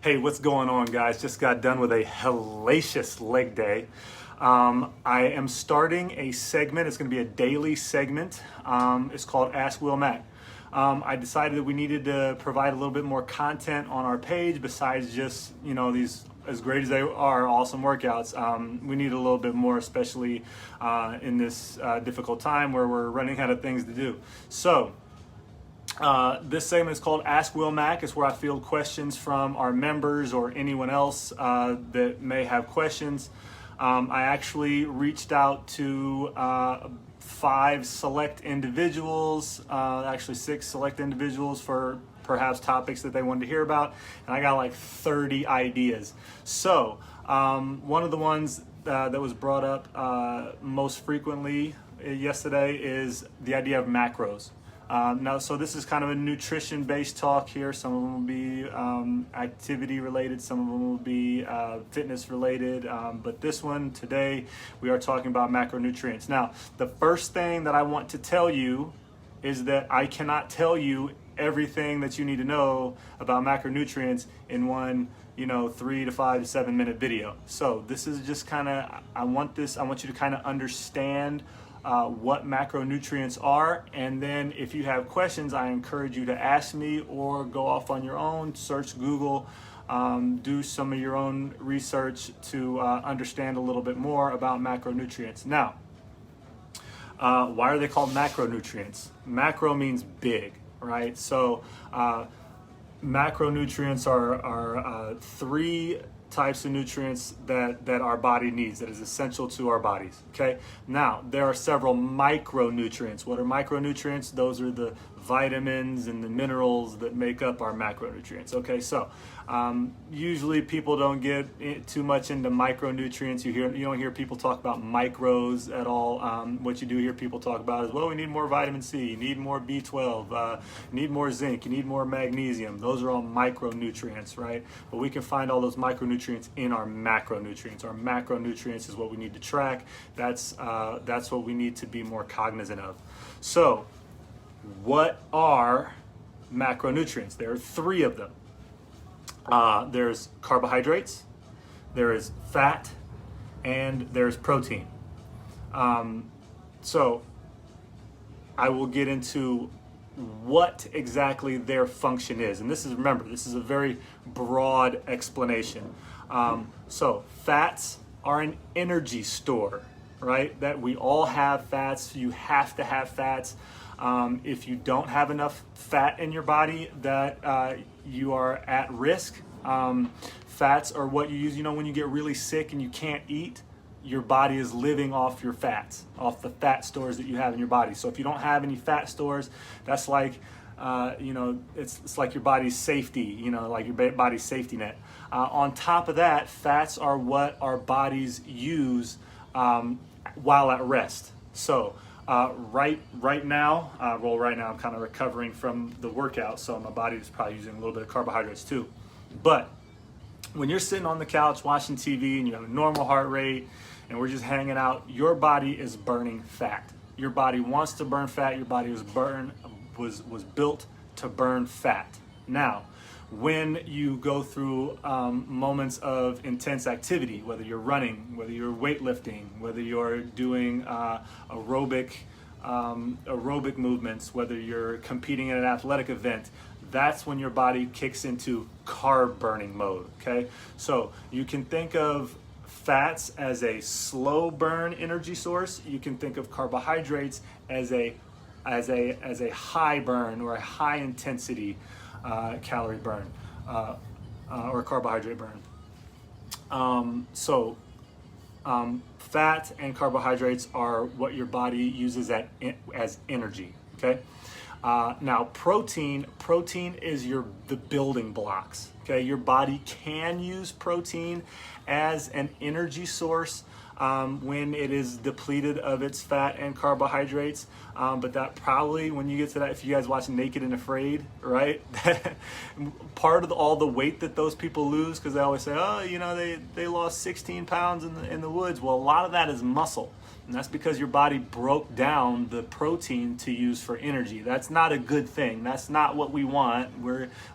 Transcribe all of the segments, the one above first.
Hey, what's going on, guys? Just got done with a hellacious leg day. I am starting a segment. It's going to be a daily segment. It's called Ask WillMac. I decided that we needed to provide a little bit more content on our page besides just, these, as great as they are, awesome workouts. We need a little bit more, especially in this difficult time where we're running out of things to do. So, this segment is called Ask WillMac. It's where I field questions from our members or anyone else that may have questions. I actually reached out to 5 select individuals, actually 6 select individuals for perhaps topics that they wanted to hear about, and I got like 30 ideas. So one of the ones that was brought up most frequently yesterday is the idea of macros. So this is kind of a nutrition-based talk here. Some of them will be activity-related, some of them will be fitness-related, but this one today, we are talking about macronutrients. Now, the first thing that I want to tell you is that I cannot tell you everything that you need to know about macronutrients in one 3 to 5 to 7 minute video. So this is just kind of, I want you to kind of understand what macronutrients are, and then if you have questions, I encourage you to ask me or go off on your own, search Google, do some of your own research to understand a little bit more about macronutrients. Now, why are they called macronutrients? Macro means big, right? So macronutrients are 3 types of nutrients that our body needs, that is essential to our bodies. Okay, now there are several micronutrients. What are micronutrients? Those are the vitamins and the minerals that make up our macronutrients. Okay, so usually people don't get too much into micronutrients. You don't hear people talk about micros at all. What you do hear people talk about is, well, we need more vitamin C, you need more B12, you need more zinc, you need more magnesium. Those are all micronutrients, right? But we can find all those micronutrients in our macronutrients. Our macronutrients is what we need to track. That's what we need to be more cognizant of. So, what are macronutrients? There are 3 of them. There's carbohydrates, there is fat, and there's protein. So I will get into what exactly their function is. And this is a very broad explanation. So fats are an energy store, right? That we all have fats. You have to have fats. If you don't have enough fat in your body, that you are at risk. Fats are what you use, when you get really sick and you can't eat, your body is living off your fats, off the fat stores that you have in your body. So if you don't have any fat stores, that's like, it's like your body's safety, like your body's safety net. On top of that, fats are what our bodies use while at rest. So right now I'm kind of recovering from the workout, so my body is probably using a little bit of carbohydrates too. But when you're sitting on the couch watching TV and you have a normal heart rate and we're just hanging out, your body is burning fat. Your body wants to burn fat. Your body was built to burn fat. Now, when you go through moments of intense activity, whether you're running, whether you're weightlifting, whether you're doing aerobic movements, whether you're competing in an athletic event, that's when your body kicks into carb burning mode. Okay, so you can think of fats as a slow burn energy source. You can think of carbohydrates as a high burn or a high intensity calorie burn or carbohydrate burn. Fat and carbohydrates are what your body uses as energy. Okay. Now, protein is the building blocks. Okay, your body can use protein as an energy source when it is depleted of its fat and carbohydrates. But that probably, when you get to that, if you guys watch Naked and Afraid, right? Part of all the weight that those people lose, because they always say, oh, they lost 16 pounds in the woods. Well, a lot of that is muscle. And that's because your body broke down the protein to use for energy. That's not a good thing. That's not what we want.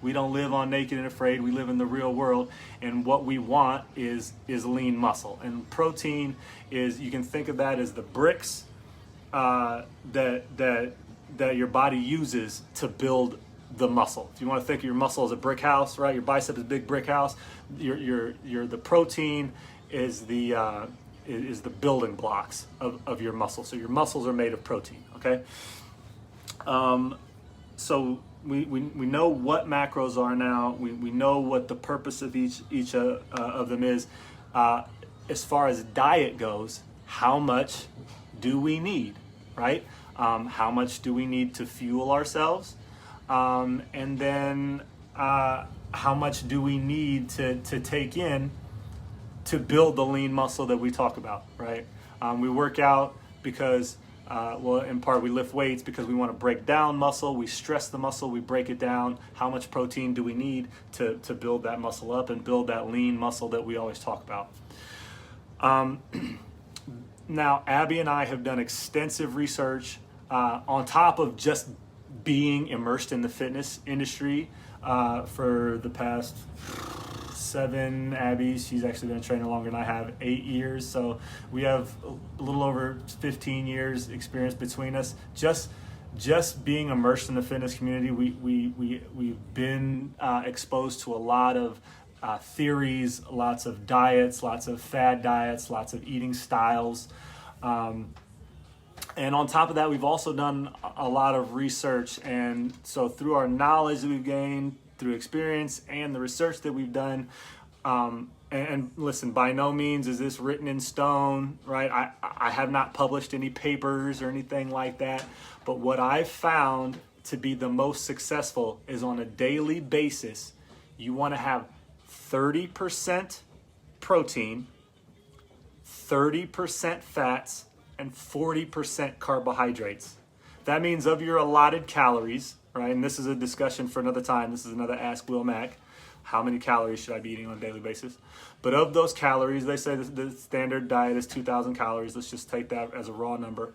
We don't live on Naked and Afraid. We live in the real world. And what we want is lean muscle. And protein is, you can think of that as the bricks that your body uses to build the muscle. If you want to think of your muscle as a brick house, right? Your bicep is a big brick house. The protein is the building blocks of your muscle. So your muscles are made of protein, okay? So we know what macros are now. We know what the purpose of each of them is. As far as diet goes, how much do we need, right? How much do we need to fuel ourselves? And then how much do we need to take in to build the lean muscle that we talk about, right? We work out because, in part we lift weights because we want to break down muscle. We stress the muscle, we break it down. How much protein do we need to build that muscle up and build that lean muscle that we always talk about? Now, Abby and I have done extensive research on top of just being immersed in the fitness industry for the past 7. Abby, she's actually been a trainer longer than I have, 8 years. So we have a little over 15 years experience between us. Just being immersed in the fitness community, we've been exposed to a lot of theories, lots of diets, lots of fad diets, lots of eating styles. And on top of that, we've also done a lot of research. And so through our knowledge that we've gained, through experience and the research that we've done, and listen, by no means is this written in stone, right? I have not published any papers or anything like that. But what I've found to be the most successful is on a daily basis, you want to have 30% protein, 30% fats, and 40% carbohydrates. That means of your allotted calories, right? And this is a discussion for another time. This is another Ask WillMac. How many calories should I be eating on a daily basis? But of those calories, they say the standard diet is 2,000 calories. Let's just take that as a raw number.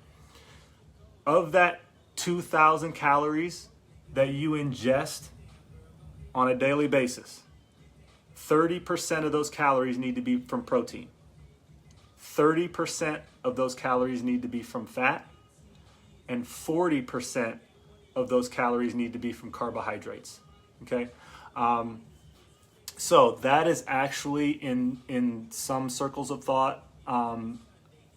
Of that 2,000 calories that you ingest on a daily basis, 30% of those calories need to be from protein. 30% of those calories need to be from fat, and 40% of those calories need to be from carbohydrates, okay? So that is actually in some circles of thought,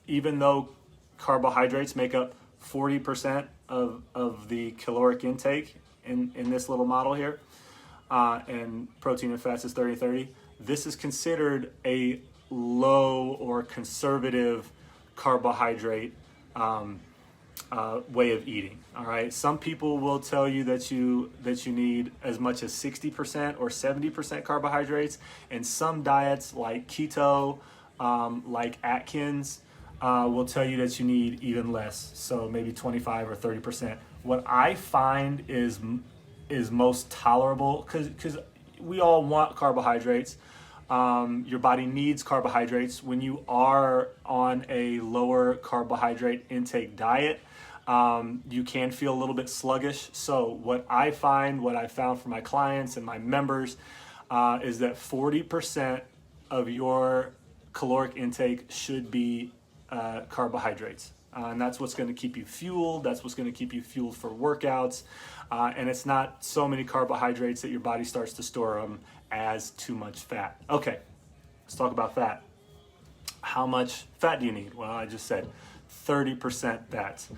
even though carbohydrates make up 40% of the caloric intake in this little model here, and protein and fats is 30-30, this is considered a low or conservative carbohydrate way of eating. All right. Some people will tell you that you need as much as 60% or 70% carbohydrates, and some diets like keto, like Atkins, will tell you that you need even less. So maybe 25 or 30%. What I find is most tolerable, because we all want carbohydrates. Your body needs carbohydrates. When you are on a lower carbohydrate intake diet, you can feel a little bit sluggish. So what I found for my clients and my members is that 40% of your caloric intake should be carbohydrates. And that's what's going to keep you fueled. That's what's going to keep you fueled for workouts. And it's not so many carbohydrates that your body starts to store them as too much fat. Okay, let's talk about fat. How much fat do you need? Well, I just said 30% fats.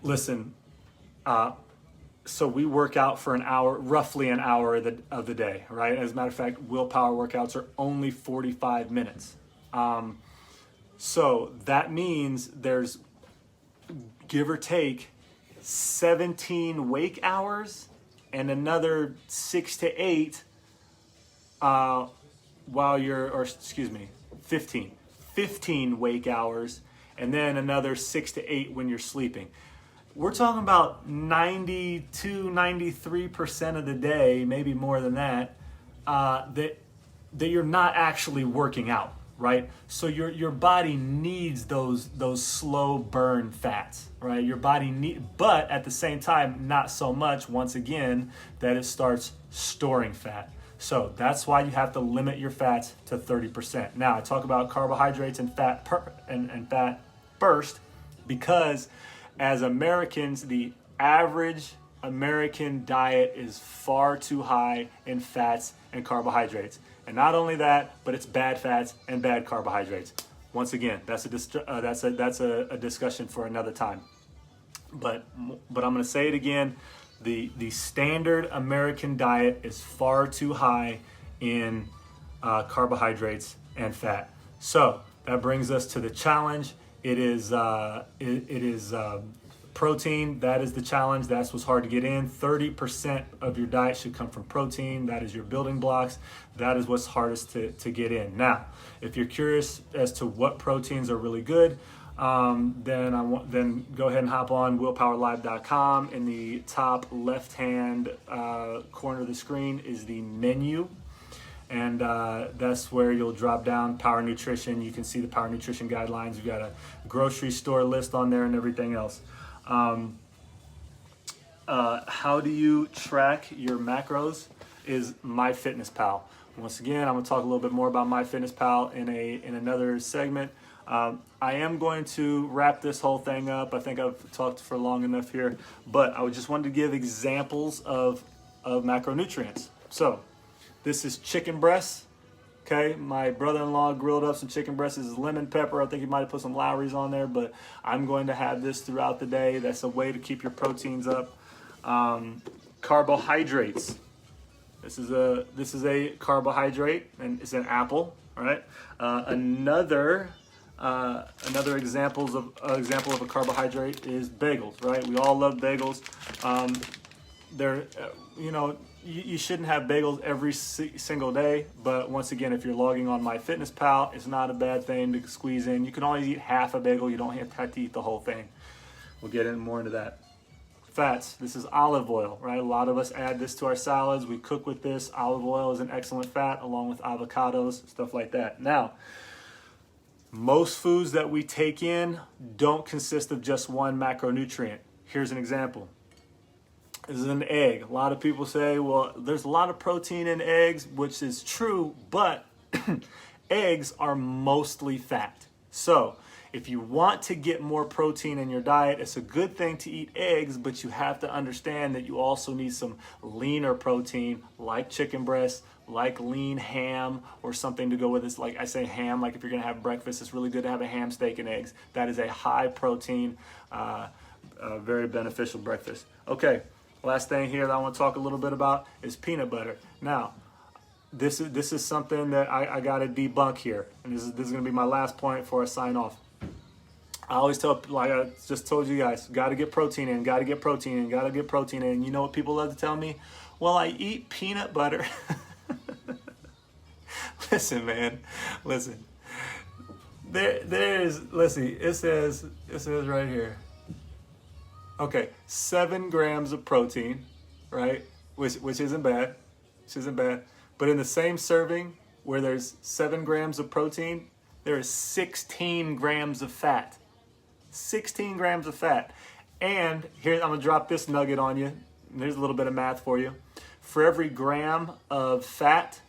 Listen, so we work out for an hour, roughly an hour of the day, right? As a matter of fact, willpower workouts are only 45 minutes. So that means there's, give or take, 17 wake hours and another 6 to 8 15 wake hours, and then another 6 to 8 when you're sleeping. We're talking about 93% of the day, maybe more than that, that you're not actually working out, right? So your body needs those slow burn fats, right? Your body but at the same time, not so much, once again, that it starts storing fat. So that's why you have to limit your fats to 30%. Now I talk about carbohydrates and fat fat first, because as Americans, the average American diet is far too high in fats and carbohydrates. And not only that, but it's bad fats and bad carbohydrates. Once again, that's a discussion for another time. But I'm going to say it again. The standard American diet is far too high in carbohydrates and fat. So that brings us to the challenge. It is protein. That is the challenge. That's what's hard to get in. 30% of your diet should come from protein. That is your building blocks. That is what's hardest to get in. Now, if you're curious as to what proteins are really good, then go ahead and hop on willpowerlive.com. In the top left-hand corner of the screen is the menu. And that's where you'll drop down Power Nutrition. You can see the Power Nutrition guidelines. We've got a grocery store list on there and everything else. How do you track your macros is MyFitnessPal. Once again, I'm going to talk a little bit more about MyFitnessPal in another segment. I am going to wrap this whole thing up. I think I've talked for long enough here, but I just wanted to give examples of macronutrients. So this is chicken breast. Okay, my brother-in-law grilled up some chicken breasts. This is lemon pepper. I think he might have put some Lowry's on there, but I'm going to have this throughout the day. That's a way to keep your proteins up. Carbohydrates. This is a carbohydrate, and it's an apple. All right. Another example of a carbohydrate is bagels. Right. We all love bagels. You shouldn't have bagels every single day, but once again, if you're logging on MyFitnessPal, it's not a bad thing to squeeze in. You can always eat half a bagel. You don't have to eat the whole thing. We'll get more into that. Fats. This is olive oil, right? A lot of us add this to our salads. We cook with this. Olive oil is an excellent fat, along with avocados, stuff like that. Now, most foods that we take in don't consist of just one macronutrient. Here's an example. This is an egg. A lot of people say, well, there's a lot of protein in eggs, which is true, but eggs are mostly fat. So if you want to get more protein in your diet, it's a good thing to eat eggs, but you have to understand that you also need some leaner protein, like chicken breast, like lean ham, or something to go with this. Like I say ham, like if you're gonna have breakfast, it's really good to have a ham, steak, and eggs. That is a high protein, very beneficial breakfast. Okay. Last thing here that I want to talk a little bit about is peanut butter. Now, this is something that I got to debunk here, and this is going to be my last point before I sign off. I always tell, like I just told you guys, got to get protein in, got to get protein in, got to get protein in. You know what people love to tell me? Well, I eat peanut butter. Listen, man, listen. It says right here. Okay, 7 grams of protein, right? Which isn't bad. But in the same serving where there's 7 grams of protein, there is 16 grams of fat. 16 grams of fat. And here, I'm gonna drop this nugget on you. There's a little bit of math for you. For every gram of fat,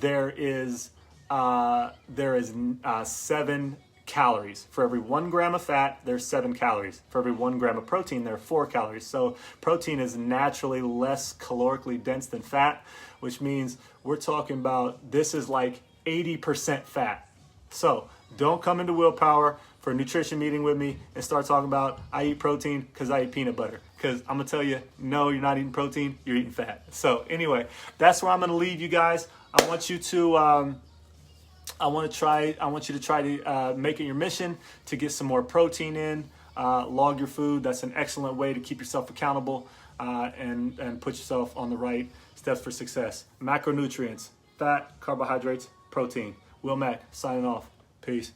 there is 7 calories. For every 1 gram of fat, there's 7 calories. For every 1 gram of protein, there are 4 calories. So protein is naturally less calorically dense than fat, which means we're talking about this is like 80% fat. So don't come into Willpower for a nutrition meeting with me and start talking about I eat protein because I eat peanut butter. Because I'm gonna tell you, no, you're not eating protein, you're eating fat. So anyway, that's where I'm gonna leave you guys. I want you to try to make it your mission to get some more protein in. Log your food. That's an excellent way to keep yourself accountable and put yourself on the right steps for success. Macronutrients: fat, carbohydrates, protein. WillMac signing off. Peace.